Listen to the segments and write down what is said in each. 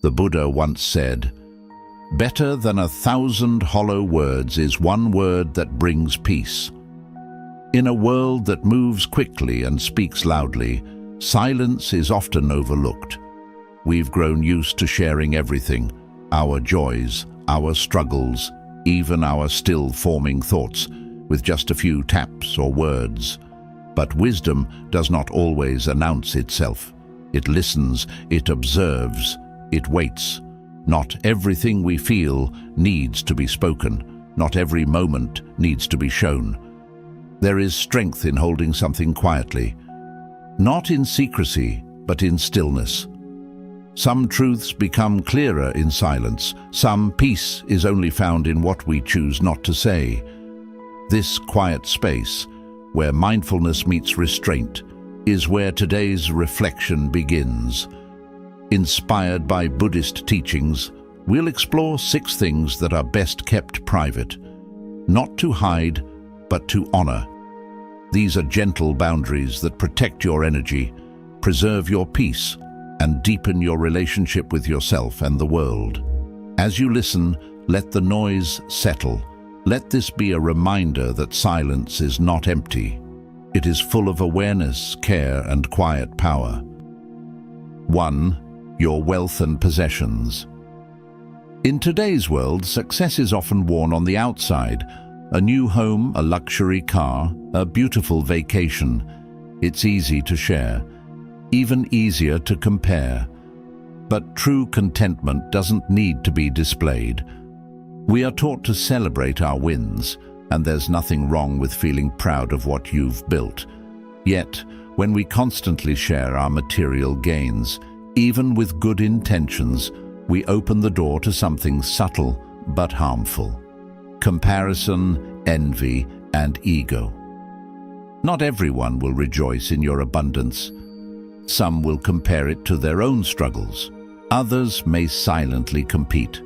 The Buddha once said, "Better than 1,000 hollow words is one word that brings peace." In a world that moves quickly and speaks loudly, silence is often overlooked. We've grown used to sharing everything, our joys, our struggles, even our still-forming thoughts, with just a few taps or words. But wisdom does not always announce itself. It listens, it observes, it waits. Not everything we feel needs to be spoken. Not every moment needs to be shown. There is strength in holding something quietly, not in secrecy, but in stillness. Some truths become clearer in silence. Some peace is only found in what we choose not to say. This quiet space, where mindfulness meets restraint, is where today's reflection begins. Inspired by Buddhist teachings, we'll explore 6 things that are best kept private, not to hide, but to honor. These are gentle boundaries that protect your energy, preserve your peace, and deepen your relationship with yourself and the world. As you listen, let the noise settle. Let this be a reminder that silence is not empty. It is full of awareness, care, and quiet power. 1. Your wealth and possessions. In today's world, success is often worn on the outside. A new home, a luxury car, a beautiful vacation. It's easy to share, even easier to compare. But true contentment doesn't need to be displayed. We are taught to celebrate our wins, and there's nothing wrong with feeling proud of what you've built. Yet, when we constantly share our material gains, even with good intentions, we open the door to something subtle but harmful: comparison, envy, and ego. Not everyone will rejoice in your abundance. Some will compare it to their own struggles. Others may silently compete.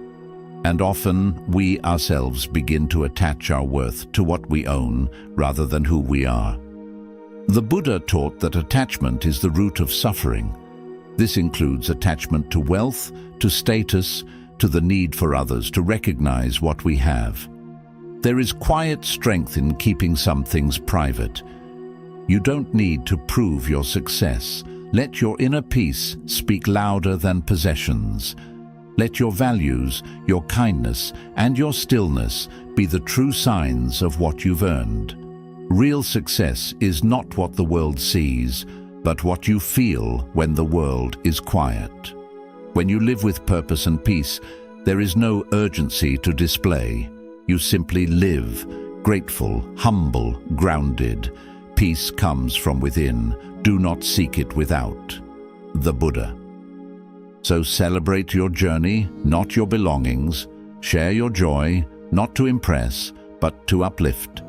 And often, we ourselves begin to attach our worth to what we own rather than who we are. The Buddha taught that attachment is the root of suffering. This includes attachment to wealth, to status, to the need for others to recognize what we have. There is quiet strength in keeping some things private. You don't need to prove your success. Let your inner peace speak louder than possessions. Let your values, your kindness, and your stillness be the true signs of what you've earned. Real success is not what the world sees, but what you feel when the world is quiet. When you live with purpose and peace, there is no urgency to display. You simply live, grateful, humble, grounded. Peace comes from within. Do not seek it without. The Buddha. So celebrate your journey, not your belongings. Share your joy, not to impress, but to uplift.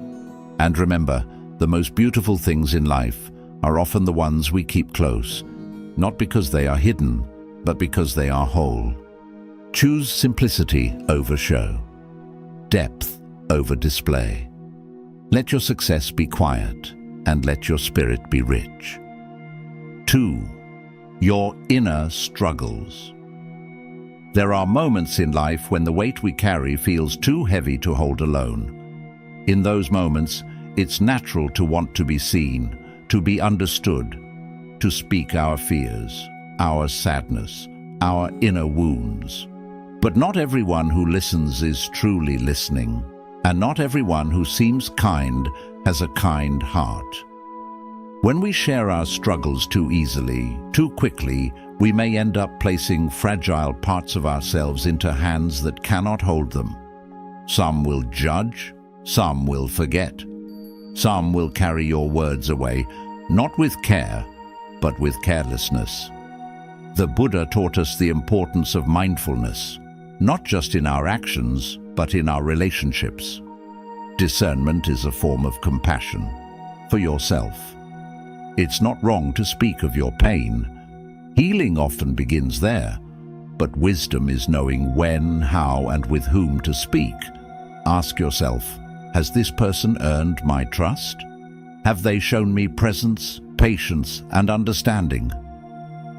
And remember, the most beautiful things in life are often the ones we keep close, not because they are hidden, but because they are whole. Choose simplicity over show, depth over display. Let your success be quiet, and let your spirit be rich. 2. Your inner struggles. There are moments in life when the weight we carry feels too heavy to hold alone. In those moments, it's natural to want to be seen, to be understood, to speak our fears, our sadness, our inner wounds. But not everyone who listens is truly listening, and not everyone who seems kind has a kind heart. When we share our struggles too easily, too quickly, we may end up placing fragile parts of ourselves into hands that cannot hold them. Some will judge, some will forget. Some will carry your words away, not with care, but with carelessness. The Buddha taught us the importance of mindfulness, not just in our actions, but in our relationships. Discernment is a form of compassion for yourself. It's not wrong to speak of your pain. Healing often begins there, but wisdom is knowing when, how, and with whom to speak. Ask yourself, has this person earned my trust? Have they shown me presence, patience, and understanding?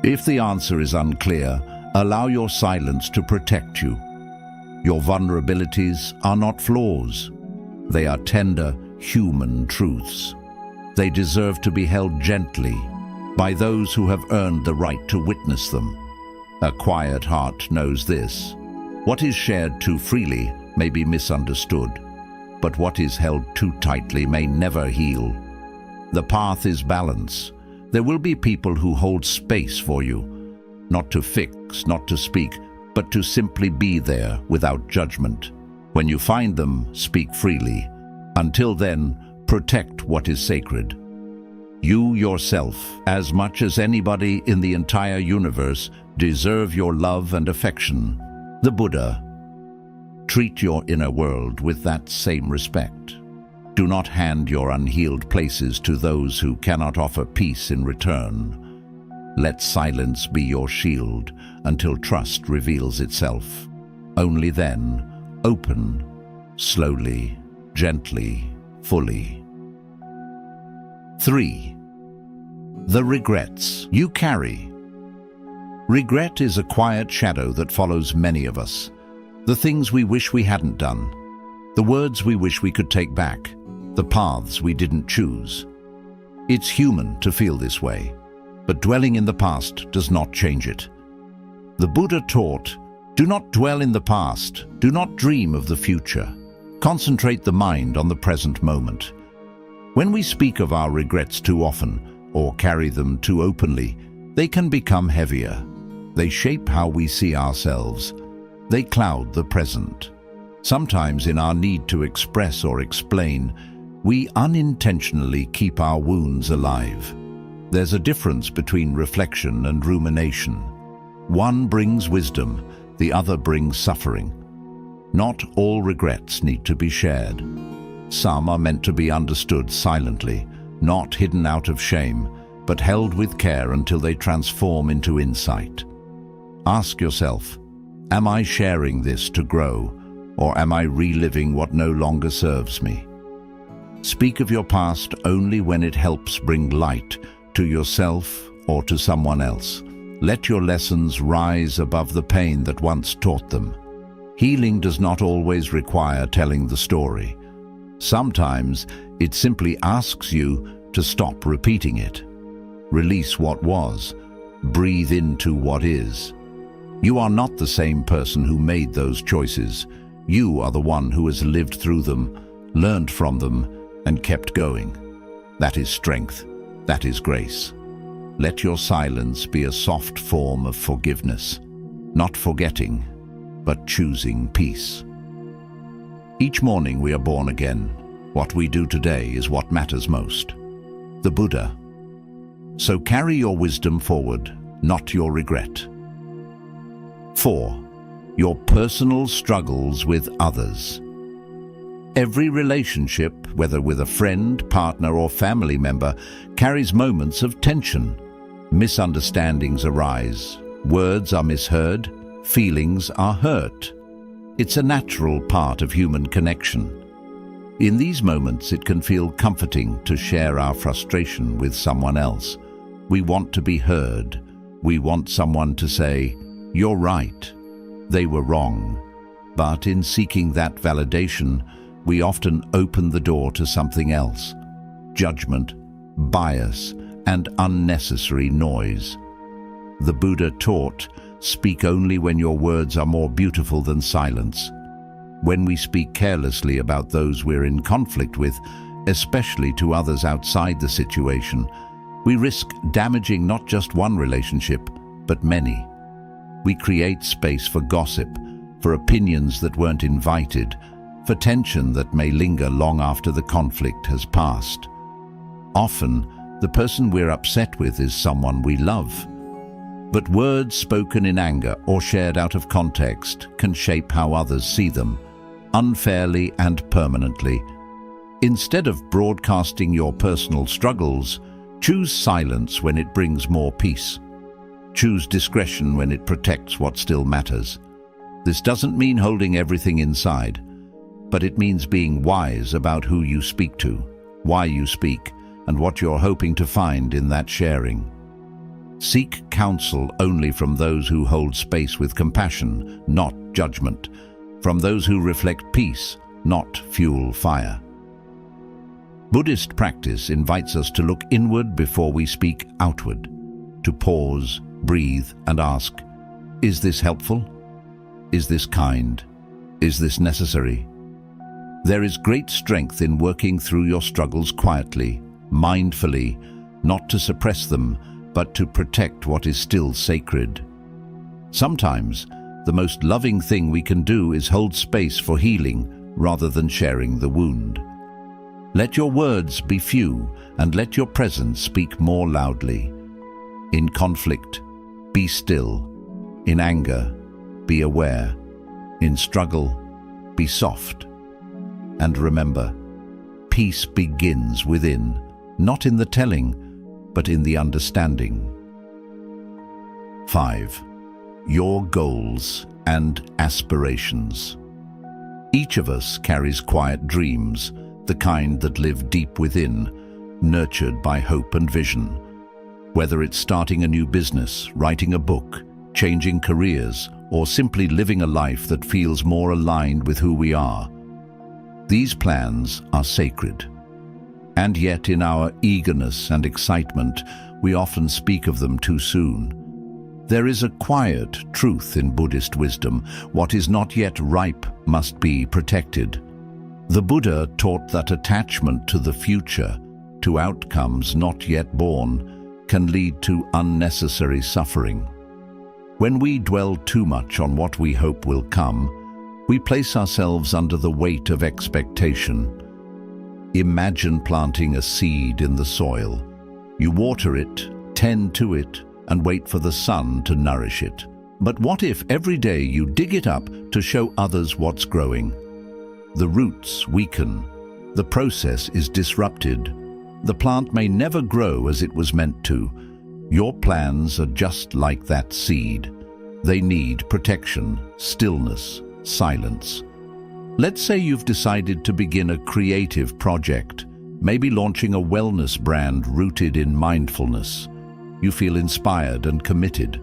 If the answer is unclear, Allow your silence to protect you. Your vulnerabilities are not flaws. They are tender, human truths. They deserve to be held gently by those who have earned the right to witness them. A quiet heart knows this. What is shared too freely may be misunderstood, but what is held too tightly may never heal. The path is balance. There will be people who hold space for you, not to fix, not to speak, but to simply be there without judgment. When you find them, speak freely. Until then, protect what is sacred. You yourself, as much as anybody in the entire universe, deserve your love and affection. The Buddha. Treat your inner world with that same respect. Do not hand your unhealed places to those who cannot offer peace in return. Let silence be your shield until trust reveals itself. Only then, open, slowly, gently, fully. 3. The regrets you carry. Regret is a quiet shadow that follows many of us. The things we wish we hadn't done, the words we wish we could take back, the paths we didn't choose. It's human to feel this way, but dwelling in the past does not change it. The Buddha taught, do not dwell in the past, do not dream of the future. Concentrate the mind on the present moment. When we speak of our regrets too often, or carry them too openly, they can become heavier. They shape how we see ourselves. They cloud the present. Sometimes in our need to express or explain, we unintentionally keep our wounds alive. There's a difference between reflection and rumination. One brings wisdom, the other brings suffering. Not all regrets need to be shared. Some are meant to be understood silently, not hidden out of shame, but held with care until they transform into insight. Ask yourself, am I sharing this to grow, or am I reliving what no longer serves me? Speak of your past only when it helps bring light to yourself or to someone else. Let your lessons rise above the pain that once taught them. Healing does not always require telling the story. Sometimes it simply asks you to stop repeating it. Release what was. Breathe into what is. You are not the same person who made those choices. You are the one who has lived through them, learned from them, and kept going. That is strength. That is grace. Let your silence be a soft form of forgiveness, not forgetting, but choosing peace. Each morning we are born again. What we do today is what matters most. The Buddha. So carry your wisdom forward, not your regret. 4. Your personal struggles with others. Every relationship, whether with a friend, partner, or family member, carries moments of tension. Misunderstandings arise, words are misheard, feelings are hurt. It's a natural part of human connection. In these moments, it can feel comforting to share our frustration with someone else. We want to be heard. We want someone to say, "You're right. They were wrong." But in seeking that validation, we often open the door to something else: judgment, bias, and unnecessary noise. The Buddha taught, speak only when your words are more beautiful than silence. When we speak carelessly about those we're in conflict with, especially to others outside the situation, we risk damaging not just one relationship, but many. We create space for gossip, for opinions that weren't invited, for tension that may linger long after the conflict has passed. Often, the person we're upset with is someone we love. But words spoken in anger or shared out of context can shape how others see them, unfairly and permanently. Instead of broadcasting your personal struggles, choose silence when it brings more peace. Choose discretion when it protects what still matters. This doesn't mean holding everything inside, but it means being wise about who you speak to, why you speak, and what you're hoping to find in that sharing. Seek counsel only from those who hold space with compassion, not judgment, from those who reflect peace, not fuel fire. Buddhist practice invites us to look inward before we speak outward, to pause, breathe, and ask, is this helpful? Is this kind? Is this necessary? There is great strength in working through your struggles quietly, mindfully, not to suppress them, but to protect what is still sacred. Sometimes, the most loving thing we can do is hold space for healing rather than sharing the wound. Let your words be few, and let your presence speak more loudly. In conflict, be still. In anger, be aware. In struggle, be soft. And remember, peace begins within, not in the telling, but in the understanding. 5. Your goals and aspirations. Each of us carries quiet dreams, the kind that live deep within, nurtured by hope and vision. Whether it's starting a new business, writing a book, changing careers, or simply living a life that feels more aligned with who we are. These plans are sacred. And yet in our eagerness and excitement, we often speak of them too soon. There is a quiet truth in Buddhist wisdom. What is not yet ripe must be protected. The Buddha taught that attachment to the future, to outcomes not yet born, can lead to unnecessary suffering. When we dwell too much on what we hope will come, we place ourselves under the weight of expectation. Imagine planting a seed in the soil. You water it, tend to it, and wait for the sun to nourish it. But what if every day you dig it up to show others what's growing? The roots weaken, the process is disrupted, the plant may never grow as it was meant to. Your plans are just like that seed. They need protection, stillness, silence. Let's say you've decided to begin a creative project, maybe launching a wellness brand rooted in mindfulness. You feel inspired and committed,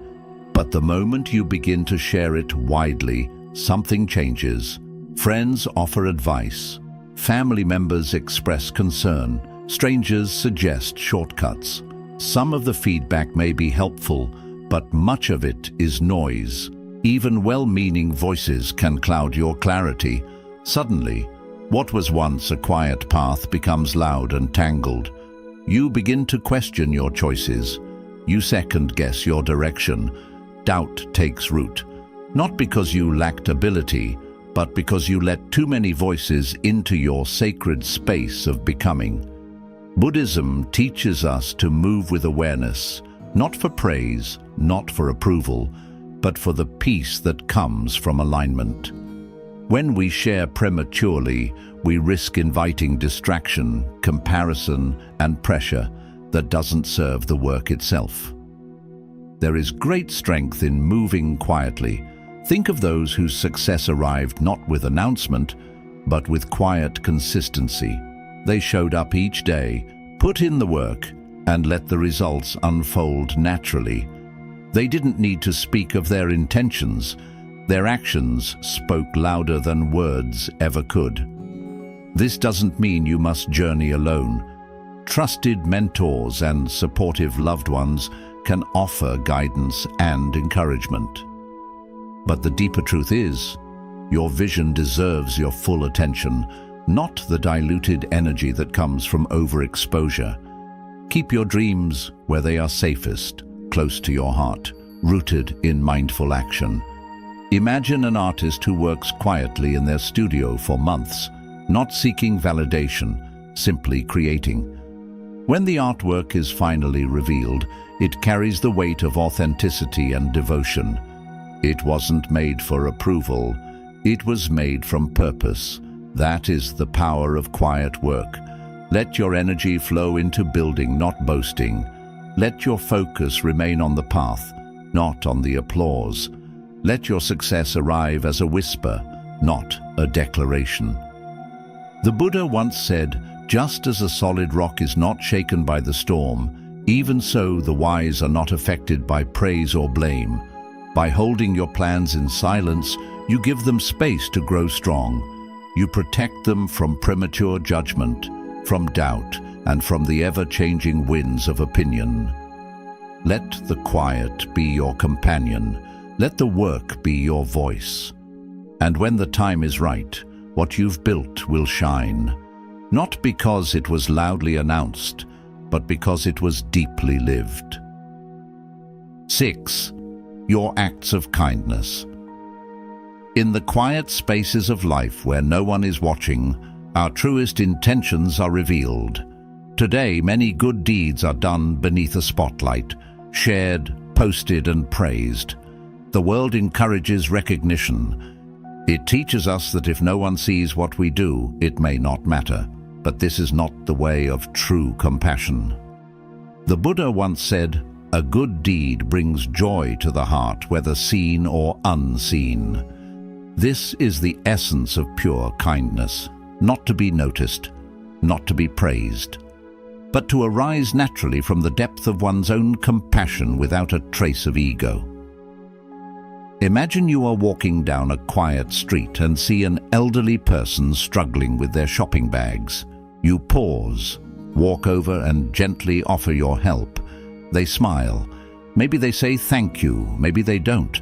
but the moment you begin to share it widely, something changes. Friends offer advice, family members express concern, strangers suggest shortcuts. Some of the feedback may be helpful, but much of it is noise. Even well-meaning voices can cloud your clarity. Suddenly, what was once a quiet path becomes loud and tangled. You begin to question your choices. You second-guess your direction. Doubt takes root, not because you lacked ability, but because you let too many voices into your sacred space of becoming. Buddhism teaches us to move with awareness, not for praise, not for approval, but for the peace that comes from alignment. When we share prematurely, we risk inviting distraction, comparison, and pressure that doesn't serve the work itself. There is great strength in moving quietly. Think of those whose success arrived not with announcement, but with quiet consistency. They showed up each day, put in the work, and let the results unfold naturally. They didn't need to speak of their intentions. Their actions spoke louder than words ever could. This doesn't mean you must journey alone. Trusted mentors and supportive loved ones can offer guidance and encouragement. But the deeper truth is, your vision deserves your full attention, not the diluted energy that comes from overexposure. Keep your dreams where they are safest, close to your heart, rooted in mindful action. Imagine an artist who works quietly in their studio for months, not seeking validation, simply creating. When the artwork is finally revealed, it carries the weight of authenticity and devotion. It wasn't made for approval, it was made from purpose. That is the power of quiet work. Let your energy flow into building, not boasting. Let your focus remain on the path, not on the applause. Let your success arrive as a whisper, not a declaration. The Buddha once said, just as a solid rock is not shaken by the storm, Even so, the wise are not affected by praise or blame. By holding your plans in silence, you give them space to grow strong. You protect them from premature judgment, from doubt, and from the ever-changing winds of opinion. Let the quiet be your companion. Let the work be your voice. And when the time is right, what you've built will shine. Not because it was loudly announced, but because it was deeply lived. 6. Your acts of kindness. In the quiet spaces of life where no one is watching, our truest intentions are revealed. Today, many good deeds are done beneath a spotlight, shared, posted, and praised. The world encourages recognition. It teaches us that if no one sees what we do, it may not matter. But this is not the way of true compassion. The Buddha once said, "A good deed brings joy to the heart, whether seen or unseen." This is the essence of pure kindness, not to be noticed, not to be praised, but to arise naturally from the depth of one's own compassion without a trace of ego. Imagine you are walking down a quiet street and see an elderly person struggling with their shopping bags. You pause, walk over and gently offer your help. They smile. Maybe they say thank you, maybe they don't.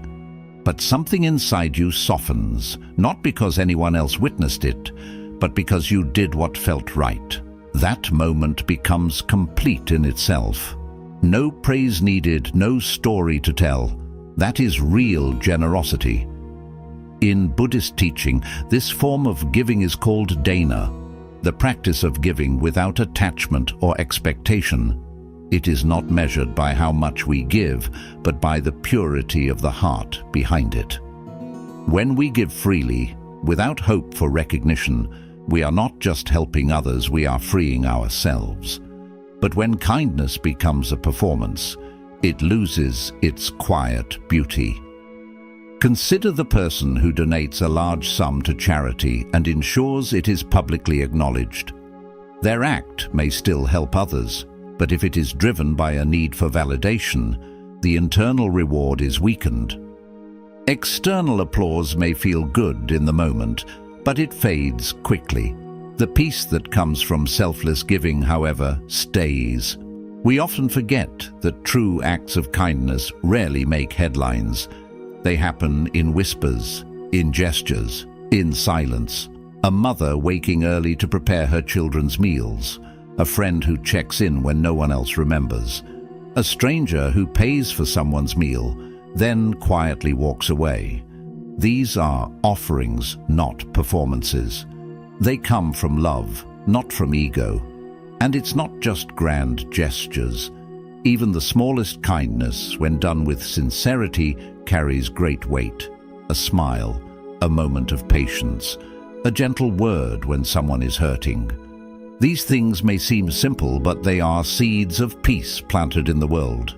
But something inside you softens, not because anyone else witnessed it, but because you did what felt right. That moment becomes complete in itself. No praise needed, no story to tell. That is real generosity. In Buddhist teaching, this form of giving is called dana, the practice of giving without attachment or expectation. It is not measured by how much we give, but by the purity of the heart behind it. When we give freely, without hope for recognition, we are not just helping others, we are freeing ourselves. But when kindness becomes a performance, it loses its quiet beauty. Consider the person who donates a large sum to charity and ensures it is publicly acknowledged. Their act may still help others, but if it is driven by a need for validation, the internal reward is weakened. External applause may feel good in the moment, but it fades quickly. The peace that comes from selfless giving, however, stays. We often forget that true acts of kindness rarely make headlines. They happen in whispers, in gestures, in silence. A mother waking early to prepare her children's meals. A friend who checks in when no one else remembers. A stranger who pays for someone's meal, then quietly walks away. These are offerings, not performances. They come from love, not from ego. And it's not just grand gestures. Even the smallest kindness, when done with sincerity, carries great weight. A smile, a moment of patience, a gentle word when someone is hurting. These things may seem simple, but they are seeds of peace planted in the world.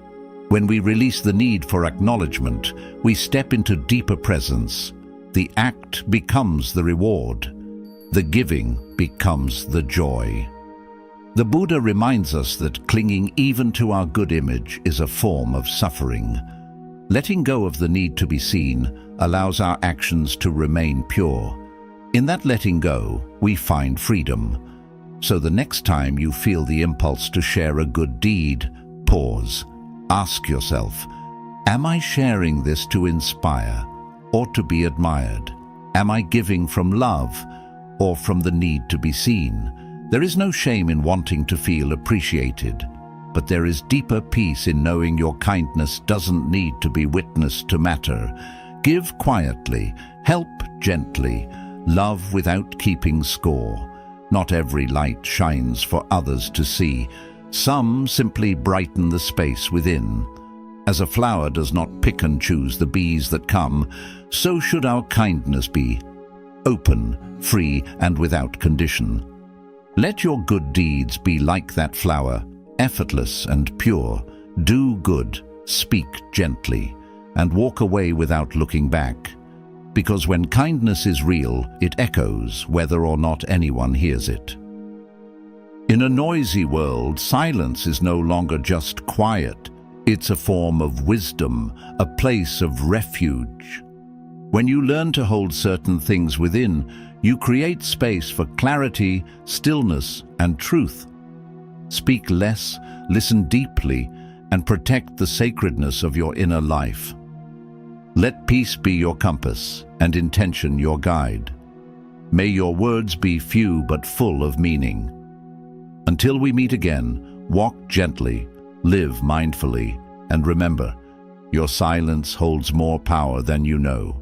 When we release the need for acknowledgement, we step into deeper presence. The act becomes the reward. The giving becomes the joy. The Buddha reminds us that clinging even to our good image is a form of suffering. Letting go of the need to be seen allows our actions to remain pure. In that letting go, we find freedom. So the next time you feel the impulse to share a good deed, pause. Ask yourself, am I sharing this to inspire or to be admired? Am I giving from love or from the need to be seen? There is no shame in wanting to feel appreciated, but there is deeper peace in knowing your kindness doesn't need to be witnessed to matter. Give quietly, help gently, love without keeping score. Not every light shines for others to see. Some simply brighten the space within. As a flower does not pick and choose the bees that come, so should our kindness be, open, free, and without condition. Let your good deeds be like that flower, effortless and pure. Do good, speak gently, and walk away without looking back. Because when kindness is real, it echoes whether or not anyone hears it. In a noisy world, silence is no longer just quiet. It's a form of wisdom, a place of refuge. When you learn to hold certain things within, you create space for clarity, stillness, and truth. Speak less, listen deeply, and protect the sacredness of your inner life. Let peace be your compass and intention your guide. May your words be few but full of meaning. Until we meet again, walk gently, live mindfully, and remember, your silence holds more power than you know.